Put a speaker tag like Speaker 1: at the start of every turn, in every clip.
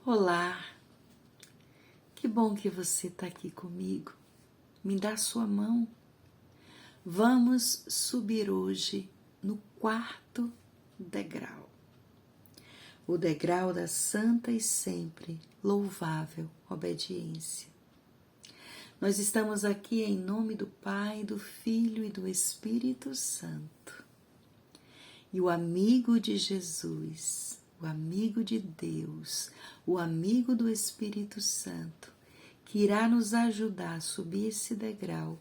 Speaker 1: Olá, que bom que você está aqui comigo. Me dá sua mão. Vamos subir hoje no 4º degrau. O degrau da santa e sempre louvável obediência. Nós estamos aqui em nome do Pai, do Filho e do Espírito Santo. E o amigo de Jesus, o amigo de Deus, o amigo do Espírito Santo, que irá nos ajudar a subir esse degrau,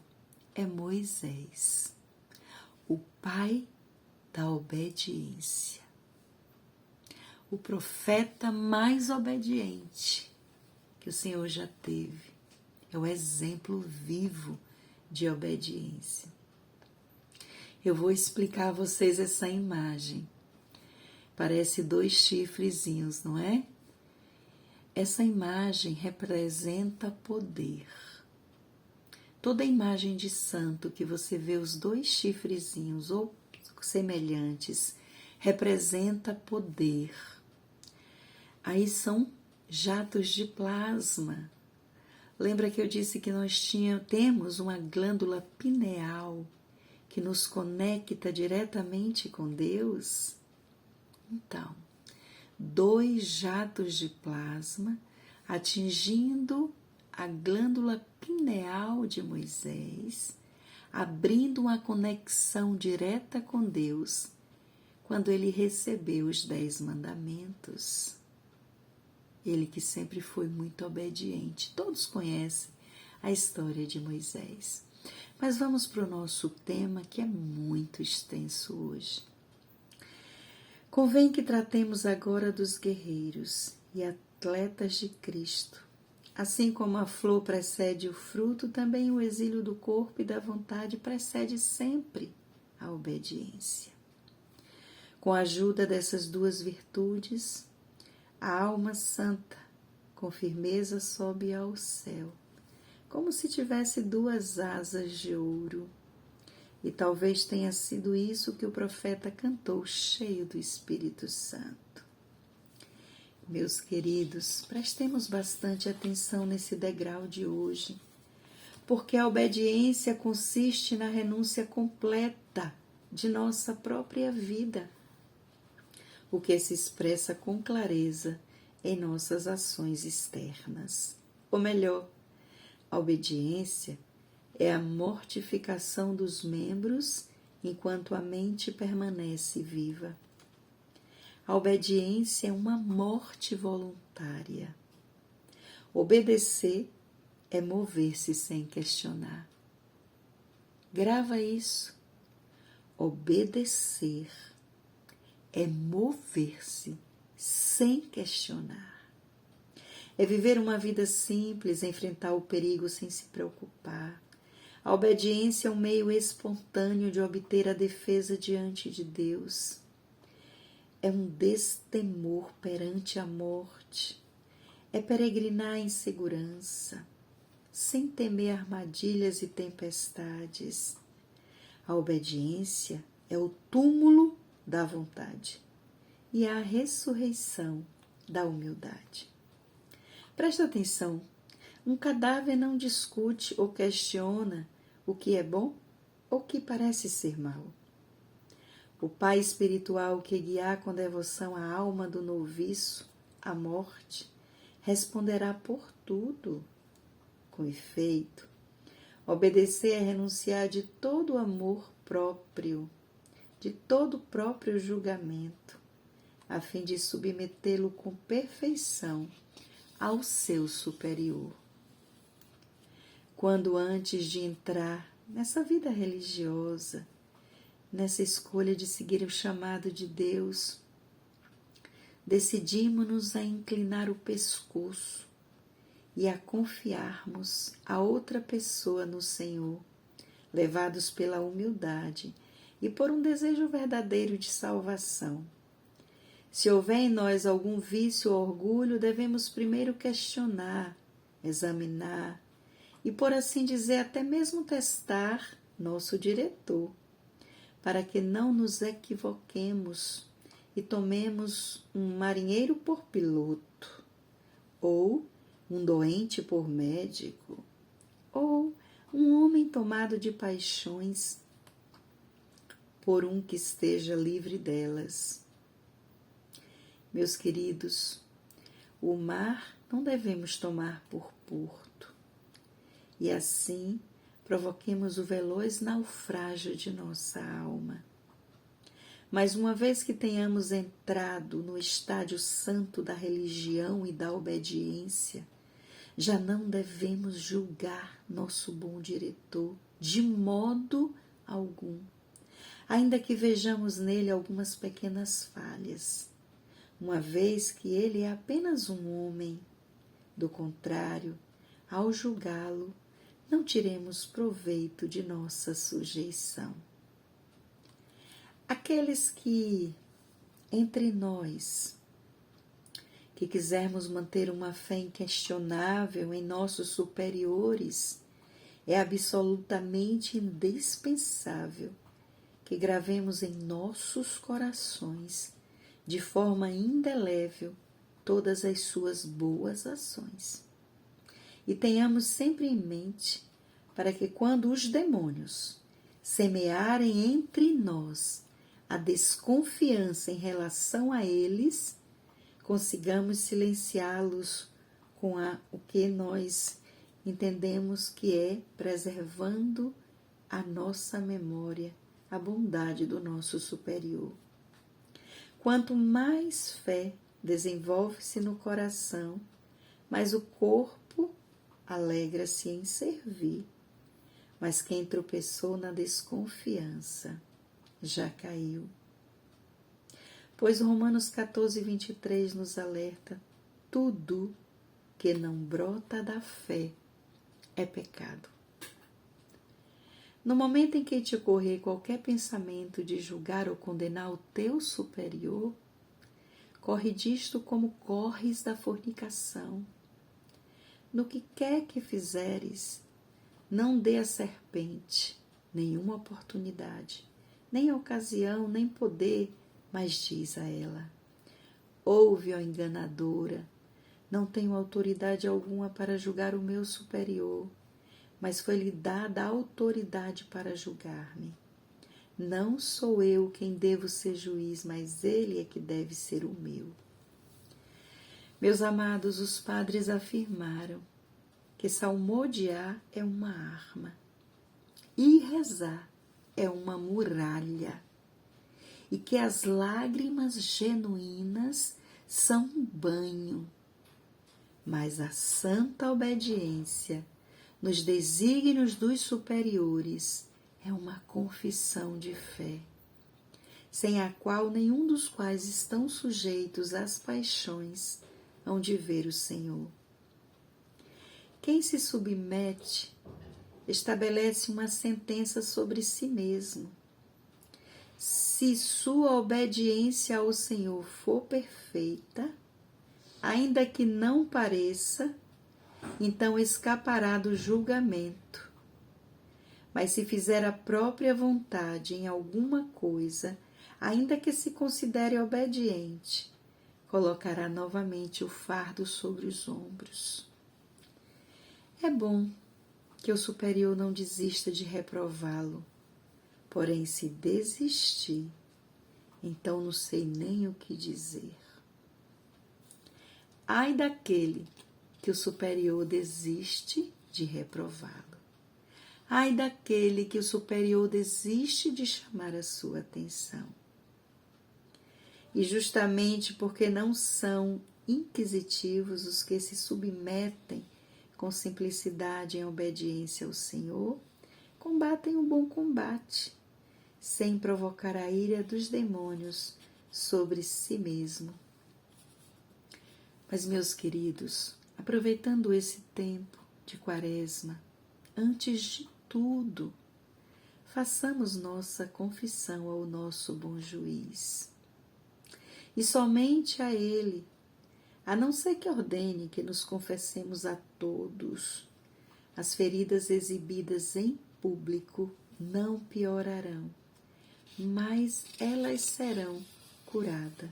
Speaker 1: é Moisés, o pai da obediência. O profeta mais obediente que o Senhor já teve. É o exemplo vivo de obediência. Eu vou explicar a vocês essa imagem. Parece 2 chifrezinhos, não é? Essa imagem representa poder. Toda imagem de santo que você vê os 2 chifrezinhos ou semelhantes representa poder. Aí são jatos de plasma. Lembra que eu disse que nós temos uma glândula pineal que nos conecta diretamente com Deus? Então, 2 jatos de plasma atingindo a glândula pineal de Moisés, abrindo uma conexão direta com Deus, quando ele recebeu os 10 mandamentos. Ele que sempre foi muito obediente. Todos conhecem a história de Moisés. Mas vamos para o nosso tema, que é muito extenso hoje. Convém que tratemos agora dos guerreiros e atletas de Cristo. Assim como a flor precede o fruto, também o exílio do corpo e da vontade precede sempre a obediência. Com a ajuda dessas 2 virtudes, a alma santa, com firmeza, sobe ao céu, como se tivesse 2 asas de ouro. E talvez tenha sido isso que o profeta cantou, cheio do Espírito Santo. Meus queridos, prestemos bastante atenção nesse degrau de hoje, porque a obediência consiste na renúncia completa de nossa própria vida, o que se expressa com clareza em nossas ações externas. Ou melhor, a obediência é a mortificação dos membros enquanto a mente permanece viva. A obediência é uma morte voluntária. Obedecer é mover-se sem questionar. Grava isso. Obedecer é mover-se sem questionar. É viver uma vida simples, enfrentar o perigo sem se preocupar. A obediência é um meio espontâneo de obter a defesa diante de Deus. É um destemor perante a morte. É peregrinar em segurança, sem temer armadilhas e tempestades. A obediência é o túmulo da vontade e a ressurreição da humildade. Presta atenção, um cadáver não discute ou questiona o que é bom ou o que parece ser mal. O pai espiritual que guiar com devoção a alma do noviço à morte responderá por tudo. Com efeito, obedecer é renunciar de todo amor próprio, de todo próprio julgamento, a fim de submetê-lo com perfeição ao seu superior. Quando antes de entrar nessa vida religiosa, nessa escolha de seguir o chamado de Deus, decidimos-nos a inclinar o pescoço e a confiarmos a outra pessoa no Senhor, levados pela humildade e por um desejo verdadeiro de salvação. Se houver em nós algum vício ou orgulho, devemos primeiro questionar, examinar e, por assim dizer, até mesmo testar nosso diretor, para que não nos equivoquemos e tomemos um marinheiro por piloto, ou um doente por médico, ou um homem tomado de paixões por um que esteja livre delas. Meus queridos, o mar não devemos tomar por porto, e assim provoquemos o veloz naufrágio de nossa alma. Mas uma vez que tenhamos entrado no estádio santo da religião e da obediência, já não devemos julgar nosso bom diretor de modo algum, ainda que vejamos nele algumas pequenas falhas, uma vez que ele é apenas um homem. Do contrário, ao julgá-lo, não tiremos proveito de nossa sujeição. Aqueles que, entre nós, que quisermos manter uma fé inquestionável em nossos superiores, é absolutamente indispensável que gravemos em nossos corações, de forma indelével, todas as suas boas ações. E tenhamos sempre em mente, para que quando os demônios semearem entre nós a desconfiança em relação a eles, consigamos silenciá-los com o que nós entendemos que é preservando a nossa memória, a bondade do nosso superior. Quanto mais fé desenvolve-se no coração, mais o corpo alegra-se em servir. Mas quem tropeçou na desconfiança já caiu. Pois Romanos 14, 23 nos alerta: tudo que não brota da fé é pecado. No momento em que te ocorrer qualquer pensamento de julgar ou condenar o teu superior, corre disto como corres da fornicação. No que quer que fizeres, não dê à serpente nenhuma oportunidade, nem ocasião, nem poder, mas diz a ela: ouve, ó enganadora, não tenho autoridade alguma para julgar o meu superior, mas foi-lhe dada a autoridade para julgar-me. Não sou eu quem devo ser juiz, mas ele é que deve ser o meu. Meus amados, os padres afirmaram que salmodiar é uma arma e rezar é uma muralha, e que as lágrimas genuínas são um banho, mas a santa obediência nos desígnios dos superiores é uma confissão de fé, sem a qual nenhum dos quais estão sujeitos às paixões hão de ver o Senhor. Quem se submete estabelece uma sentença sobre si mesmo. Se sua obediência ao Senhor for perfeita, ainda que não pareça, então escapará do julgamento. Mas se fizer a própria vontade em alguma coisa, ainda que se considere obediente, colocará novamente o fardo sobre os ombros. É bom que o superior não desista de reprová-lo, porém se desistir, então não sei nem o que dizer. Ai daquele que o superior desiste de reprová-lo. Ai daquele que o superior desiste de chamar a sua atenção. E justamente porque não são inquisitivos os que se submetem com simplicidade em obediência ao Senhor, combatem o bom combate, sem provocar a ira dos demônios sobre si mesmo. Mas, meus queridos, aproveitando esse tempo de Quaresma, antes de tudo, façamos nossa confissão ao nosso bom juiz. E somente a ele, a não ser que ordene que nos confessemos a todos, as feridas exibidas em público não piorarão, mas elas serão curadas.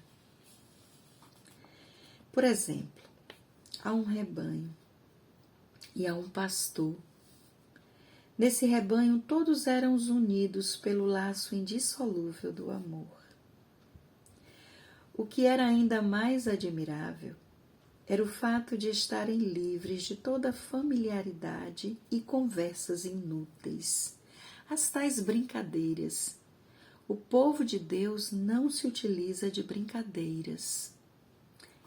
Speaker 1: Por exemplo, há um rebanho e há um pastor. Nesse rebanho todos eram unidos pelo laço indissolúvel do amor. O que era ainda mais admirável era o fato de estarem livres de toda familiaridade e conversas inúteis, as tais brincadeiras. O povo de Deus não se utiliza de brincadeiras.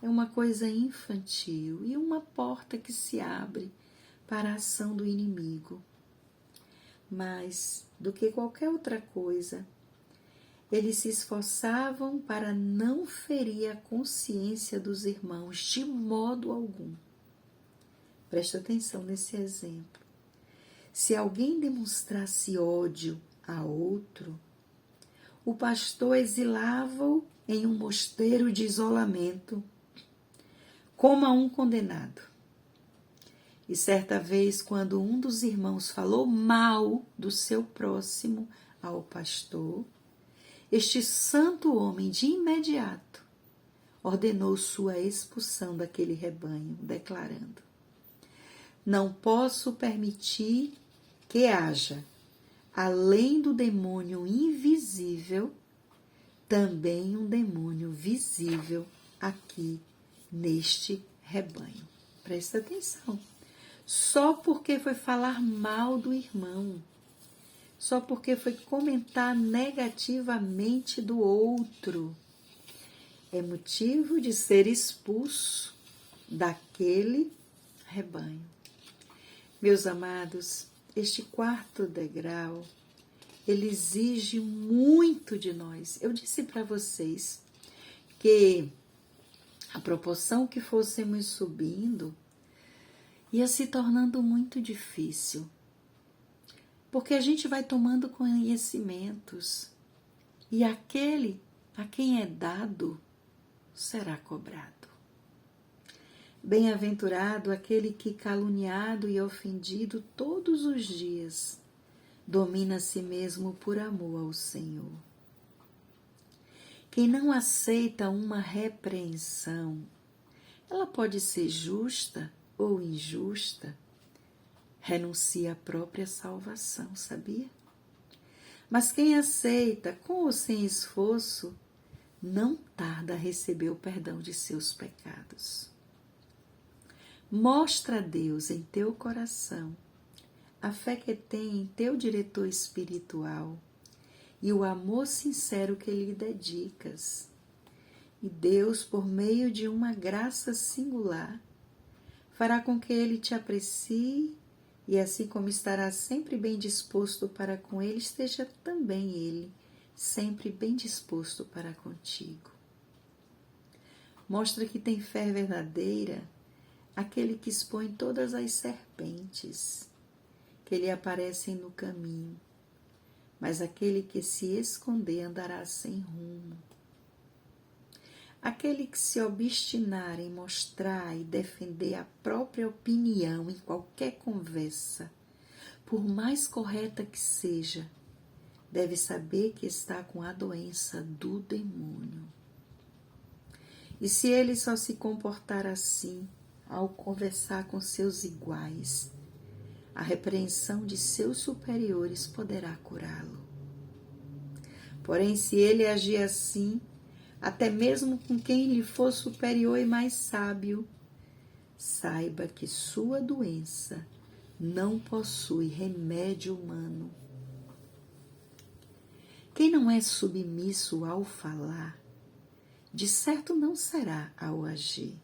Speaker 1: É uma coisa infantil e uma porta que se abre para a ação do inimigo. Mais do que qualquer outra coisa, eles se esforçavam para não ferir a consciência dos irmãos de modo algum. Presta atenção nesse exemplo. Se alguém demonstrasse ódio a outro, o pastor exilava-o em um mosteiro de isolamento, como a um condenado. E certa vez, quando um dos irmãos falou mal do seu próximo ao pastor, este santo homem, de imediato, ordenou sua expulsão daquele rebanho, declarando: não posso permitir que haja, além do demônio invisível, também um demônio visível aqui neste rebanho. Presta atenção. Só porque foi falar mal do irmão, só porque foi comentar negativamente do outro, é motivo de ser expulso daquele rebanho. Meus amados, este quarto degrau, ele exige muito de nós. Eu disse para vocês que a proporção que fôssemos subindo ia se tornando muito difícil, porque a gente vai tomando conhecimentos e aquele a quem é dado será cobrado. Bem-aventurado aquele que, caluniado e ofendido todos os dias, domina a si mesmo por amor ao Senhor. Quem não aceita uma repreensão, ela pode ser justa ou injusta, renuncia à própria salvação, sabia? Mas quem aceita, com ou sem esforço, não tarda a receber o perdão de seus pecados. Mostra a Deus em teu coração a fé que tem em teu diretor espiritual e o amor sincero que lhe dedicas. E Deus, por meio de uma graça singular, fará com que ele te aprecie e assim como estará sempre bem disposto para com ele, esteja também ele sempre bem disposto para contigo. Mostra que tem fé verdadeira aquele que expõe todas as serpentes que lhe aparecem no caminho, mas aquele que se esconder andará sem rumo. Aquele que se obstinar em mostrar e defender a própria opinião em qualquer conversa, por mais correta que seja, deve saber que está com a doença do demônio. E se ele só se comportar assim ao conversar com seus iguais, a repreensão de seus superiores poderá curá-lo. Porém, se ele agir assim, até mesmo com quem lhe for superior e mais sábio, saiba que sua doença não possui remédio humano. Quem não é submisso ao falar, de certo não será ao agir,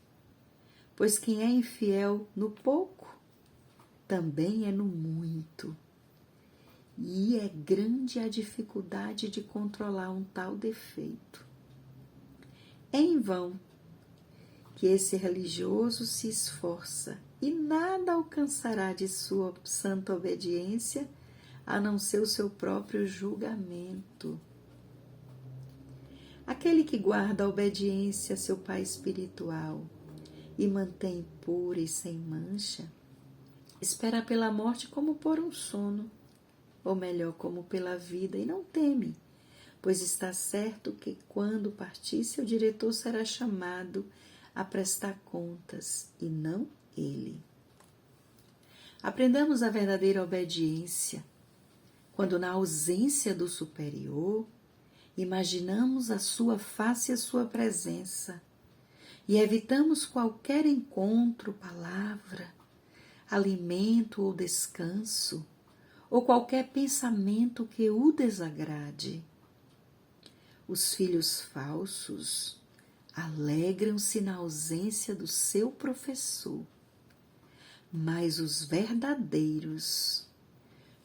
Speaker 1: pois quem é infiel no pouco, também é no muito. E é grande a dificuldade de controlar um tal defeito. É em vão que esse religioso se esforça e nada alcançará de sua santa obediência a não ser o seu próprio julgamento. Aquele que guarda a obediência a seu pai espiritual e mantém pura e sem mancha, espera pela morte como por um sono, ou melhor, como pela vida, e não teme, pois está certo que quando partir seu diretor será chamado a prestar contas e não ele. Aprendamos a verdadeira obediência quando, na ausência do superior, imaginamos a sua face e a sua presença e evitamos qualquer encontro, palavra, alimento ou descanso, ou qualquer pensamento que o desagrade. Os filhos falsos alegram-se na ausência do seu professor, mas os verdadeiros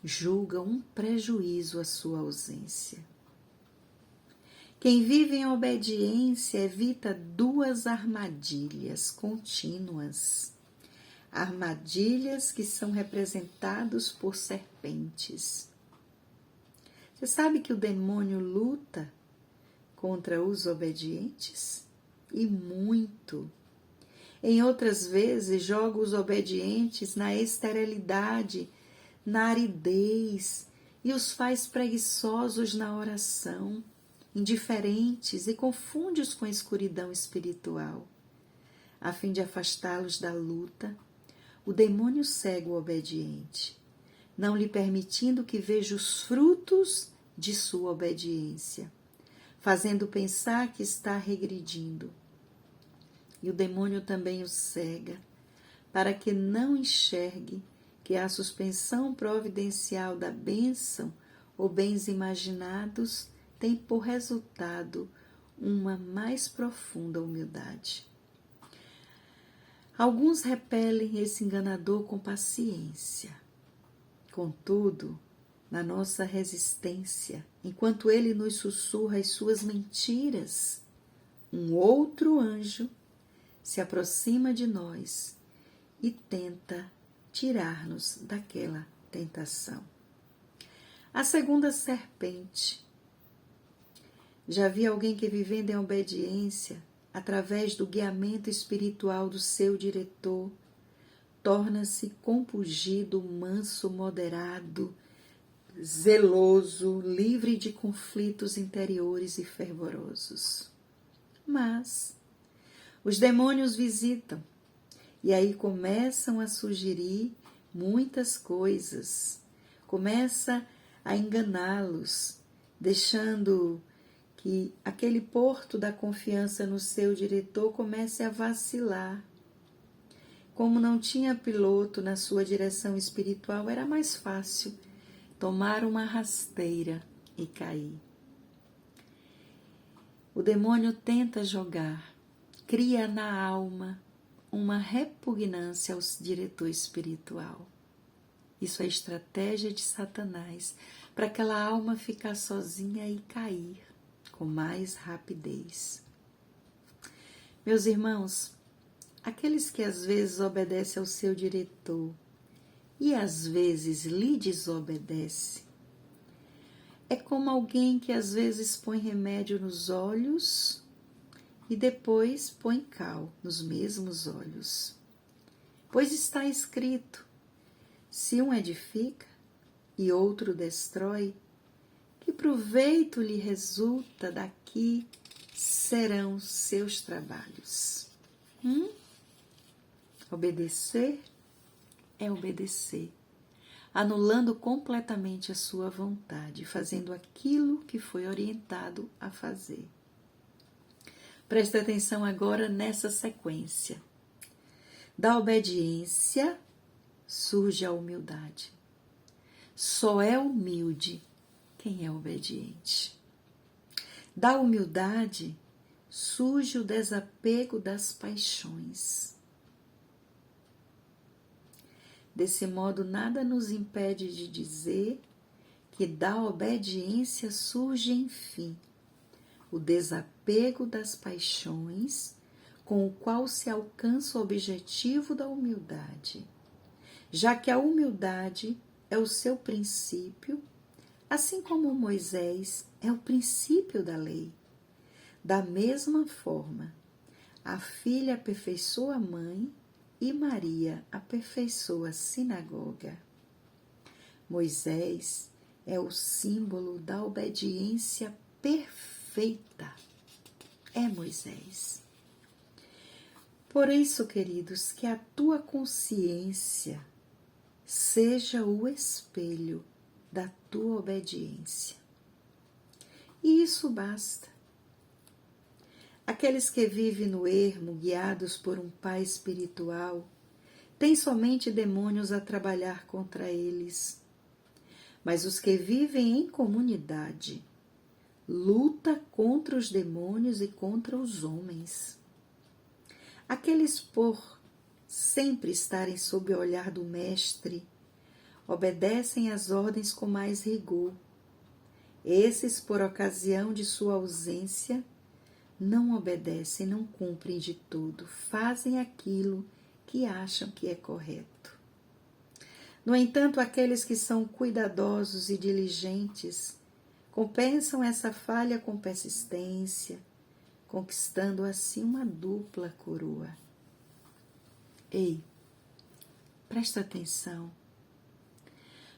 Speaker 1: julgam um prejuízo a sua ausência. Quem vive em obediência evita duas armadilhas contínuas. Armadilhas que são representadas por serpentes. Você sabe que o demônio luta contra os obedientes? E muito. Em outras vezes, joga os obedientes na esterilidade, na aridez, e os faz preguiçosos na oração, indiferentes, e confunde-os com a escuridão espiritual. A fim de afastá-los da luta, o demônio cega o obediente, não lhe permitindo que veja os frutos de sua obediência, fazendo pensar que está regredindo. E o demônio também o cega, para que não enxergue que a suspensão providencial da bênção ou bens imaginados tem por resultado uma mais profunda humildade. Alguns repelem esse enganador com paciência. Contudo, na nossa resistência, enquanto ele nos sussurra as suas mentiras, um outro anjo se aproxima de nós e tenta tirar-nos daquela tentação. A segunda serpente. Já vi alguém que, vivendo em obediência, através do guiamento espiritual do seu diretor, torna-se compungido, manso, moderado, zeloso, livre de conflitos interiores e fervorosos. Mas os demônios visitam e aí começam a sugerir muitas coisas, começa a enganá-los, deixando que aquele porto da confiança no seu diretor comece a vacilar. Como não tinha piloto na sua direção espiritual, era mais fácil tomar uma rasteira e cair. O demônio tenta jogar, cria na alma uma repugnância ao diretor espiritual. Isso é estratégia de Satanás, para aquela alma ficar sozinha e cair com mais rapidez. Meus irmãos, aqueles que às vezes obedecem ao seu diretor e às vezes lhe desobedece, é como alguém que às vezes põe remédio nos olhos e depois põe cal nos mesmos olhos. Pois está escrito, se um edifica e outro destrói, que proveito lhe resulta daqui serão seus trabalhos. Obedecer é obedecer, anulando completamente a sua vontade, fazendo aquilo que foi orientado a fazer. Preste atenção agora nessa sequência. Da obediência surge a humildade. Só é humilde quem é obediente. Da humildade surge o desapego das paixões. Desse modo, nada nos impede de dizer que da obediência surge, enfim, o desapego das paixões, com o qual se alcança o objetivo da humildade, já que a humildade é o seu princípio, assim como Moisés é o princípio da lei. Da mesma forma, a filha aperfeiçoa a mãe e Maria aperfeiçoa a sinagoga. Moisés é o símbolo da obediência perfeita. É Moisés. Por isso, queridos, que a tua consciência seja o espelho da tua obediência. E isso basta. Aqueles que vivem no ermo, guiados por um pai espiritual, têm somente demônios a trabalhar contra eles. Mas os que vivem em comunidade lutam contra os demônios e contra os homens. Aqueles por sempre estarem sob o olhar do Mestre, obedecem às ordens com mais rigor. Esses, por ocasião de sua ausência, não obedecem, não cumprem de tudo, fazem aquilo que acham que é correto. No entanto, aqueles que são cuidadosos e diligentes compensam essa falha com persistência, conquistando assim uma dupla coroa. Ei, presta atenção.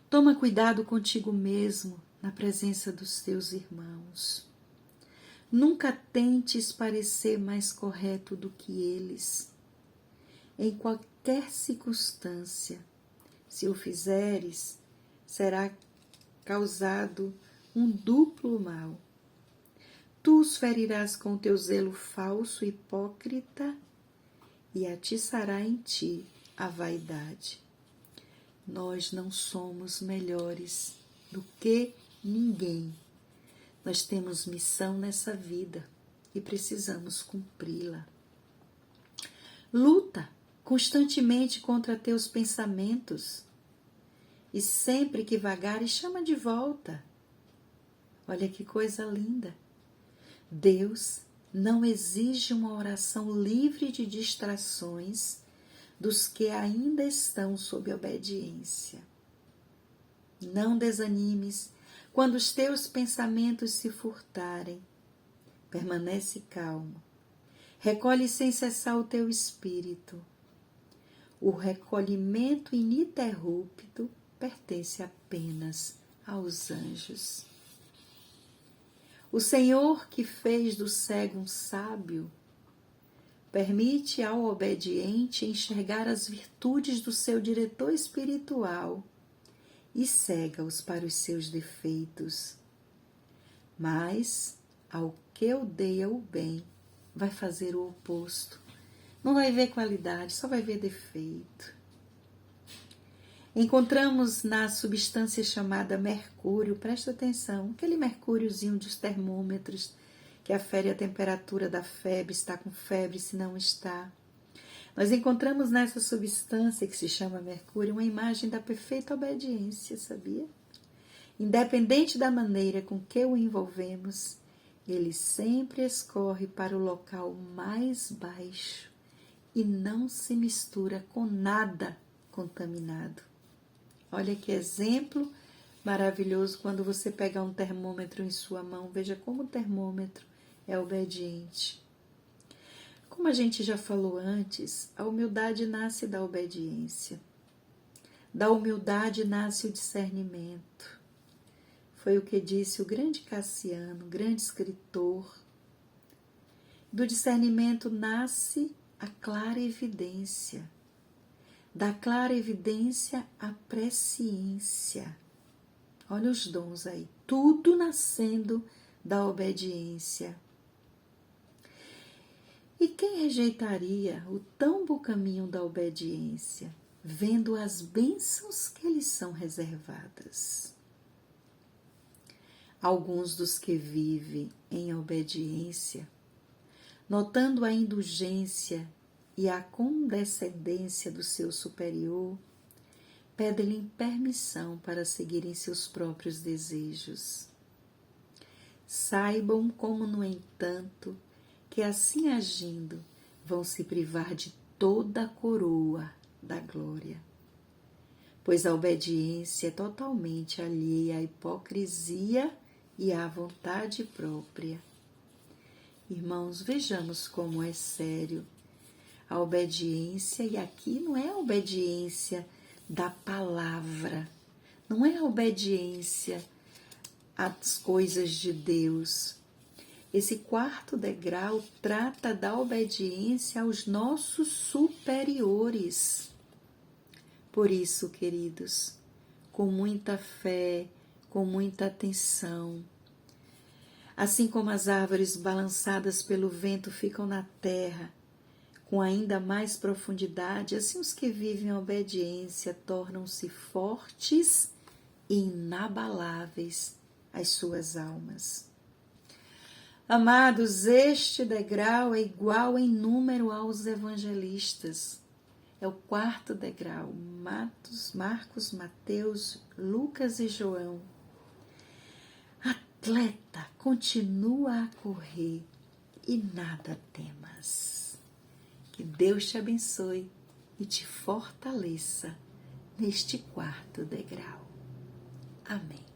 Speaker 1: Toma cuidado contigo mesmo na presença dos teus irmãos. Nunca tentes parecer mais correto do que eles. Em qualquer circunstância, se o fizeres, será causado um duplo mal. Tu os ferirás com teu zelo falso e hipócrita e atiçará em ti a vaidade. Nós não somos melhores do que ninguém. Nós temos missão nessa vida e precisamos cumpri-la. Luta constantemente contra teus pensamentos e sempre que vagares, chama de volta. Olha que coisa linda. Deus não exige uma oração livre de distrações dos que ainda estão sob obediência. Não desanimes quando os teus pensamentos se furtarem. Permanece calmo. Recolhe sem cessar o teu espírito. O recolhimento ininterrupto pertence apenas aos anjos. O Senhor que fez do cego um sábio, permite ao obediente enxergar as virtudes do seu diretor espiritual e cega-os para os seus defeitos. Mas, ao que odeia o bem, vai fazer o oposto. Não vai ver qualidade, só vai ver defeito. Encontramos na substância chamada mercúrio, presta atenção, aquele mercúriozinho dos termômetros que afere a temperatura da febre, está com febre, se não está. Nós encontramos nessa substância que se chama mercúrio uma imagem da perfeita obediência, sabia? Independente da maneira com que o envolvemos, ele sempre escorre para o local mais baixo e não se mistura com nada contaminado. Olha que exemplo maravilhoso quando você pegar um termômetro em sua mão. Veja como o termômetro é obediente. Como a gente já falou antes, a humildade nasce da obediência. Da humildade nasce o discernimento. Foi o que disse o grande Cassiano, grande escritor. Do discernimento nasce a clara evidência. Da clara evidência a presciência. Olha os dons aí, tudo nascendo da obediência. E quem rejeitaria o tão bom caminho da obediência, vendo as bênçãos que lhes são reservadas? Alguns dos que vivem em obediência, notando a indulgência e a condescendência do seu superior, pedem-lhe permissão para seguirem seus próprios desejos. Saibam como, no entanto, que assim agindo vão se privar de toda a coroa da glória, pois a obediência é totalmente alheia à hipocrisia e à vontade própria. Irmãos, vejamos como é sério a obediência, e aqui não é a obediência da palavra, não é a obediência às coisas de Deus. Esse quarto degrau trata da obediência aos nossos superiores. Por isso, queridos, com muita fé, com muita atenção, assim como as árvores balançadas pelo vento ficam na terra, com ainda mais profundidade, assim os que vivem a obediência tornam-se fortes e inabaláveis as suas almas. Amados, este degrau é igual em número aos evangelistas. É o quarto degrau, Marcos, Mateus, Lucas e João. Atleta, continua a correr e nada temas. Que Deus te abençoe e te fortaleça neste quarto degrau. Amém.